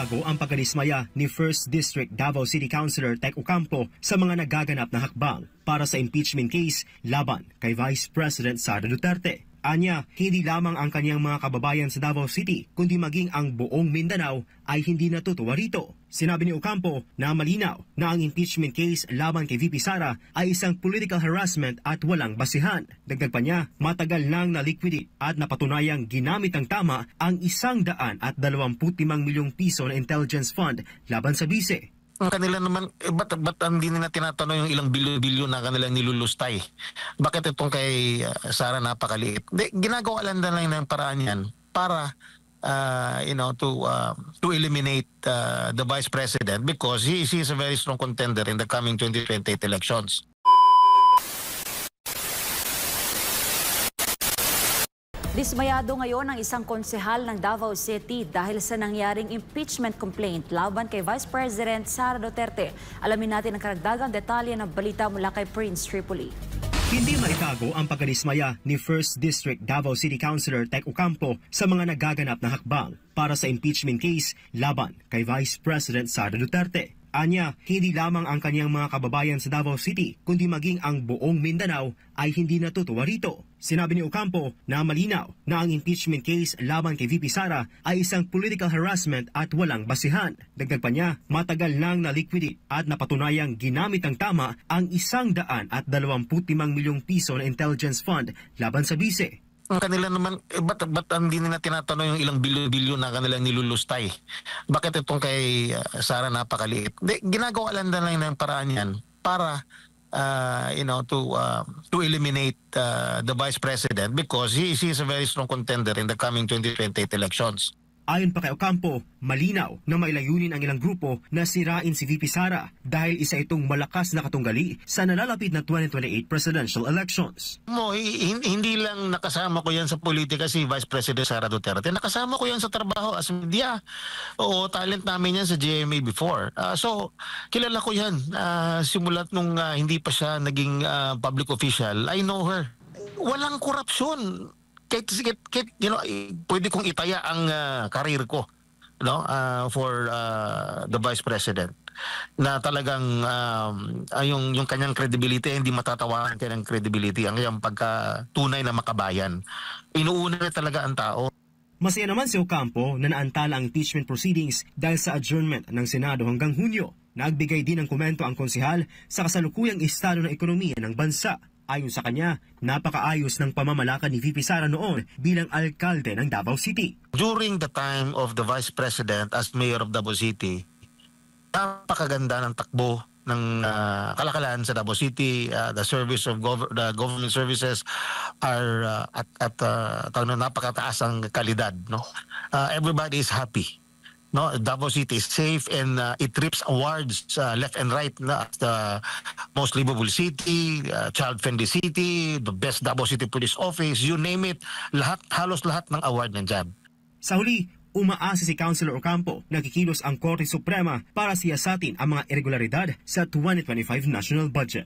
maitago ang pagkadismaya ni 1st District Davao City Councilor Tek Ocampo sa mga nagaganap na hakbang para sa impeachment case laban kay Vice President Sara Duterte. Anya, hindi lamang ang kanyang mga kababayan sa Davao City, kundi maging ang buong Mindanao ay hindi natutuwa rito. Sinabi ni Ocampo na malinaw na ang impeachment case laban kay VP Sara ay isang political harassment at walang basihan. Dagdag pa niya, matagal nang na-liquidate at napatunayang ginamit ng tama ang 125 milyong piso na intelligence fund laban sa bise. Ang kanila naman, ba't hindi nila tinatanong yung ilang bilyon na kanilang nilulustay? Bakit itong kay Sara napakaliit? Ginagawa lang ng paraan yan para to eliminate the Vice President because he is a very strong contender in the coming 2028 elections. Dismayado ngayon ang isang konsehal ng Davao City dahil sa nangyaring impeachment complaint laban kay Vice President Sara Duterte. Alamin natin ang karagdagang detalye ng balita mula kay Prince Tripoli. Hindi maitago ang pagkadismaya ni 1st District Davao City Councilor Tek Ocampo sa mga nagaganap na hakbang para sa impeachment case laban kay Vice President Sara Duterte. Anya, hindi lamang ang kanyang mga kababayan sa Davao City, kundi maging ang buong Mindanao ay hindi natutuwa rito. Sinabi ni Ocampo na malinaw na ang impeachment case laban kay VP Sara ay isang political harassment at walang basihan. Dagdag pa niya, matagal nang na-liquidate at napatunayang ginamit ng tama ang 125 milyong piso na intelligence fund laban sa bise. Ang kanila naman, ba't hindi nila tinatanong yung ilang bilyon na kanilang nilulustay? Bakit itong kay Sara napakaliit? Ginagawa lang ng paraan yan para to eliminate the Vice President because he is a very strong contender in the coming 2028 elections. Ayon pa kay Ocampo, malinaw na may layunin ang ilang grupo na sirain si VP Sara dahil isa itong malakas na katunggali sa nalalapit na 2028 presidential elections. Hindi lang nakasama ko yan sa politika si Vice President Sara Duterte. Nakasama ko yan sa trabaho as media. Oo, talent namin yan sa GMA before. So, kilala ko yan. Simulat nung hindi pa siya naging public official, I know her. Walang korupsyon. Pwede kong itaya ang karir ko for the Vice President na talagang yung kanyang credibility hindi matatawaran kanyang credibility ang iyang pagkatunay na makabayan. Inuuna na talaga ang tao. Masaya naman si Ocampo na naantala ang impeachment proceedings dahil sa adjournment ng Senado hanggang Hunyo. Nagbigay din ng komento ang konsehal sa kasalukuyang estado ng ekonomiya ng bansa. Ayon sa kanya, napakaayos ng pamamalakad ni VP Sara noon bilang alkalde ng Davao City. During the time of the Vice President as Mayor of Davao City, napakaganda ng takbo ng kalakalan sa Davao City. The service of the government services are at napakataas ang kalidad. Everybody is happy. Davao City is safe and it reaps awards left and right as the most livable city, child-friendly city, the best Davao City Police Office, you name it, halos lahat ng award nandyan. Sa huli, umaasa si Councilor Ocampo na kikilos ang Korte Suprema para siyasatin ang mga irregularidad sa 2025 national budget.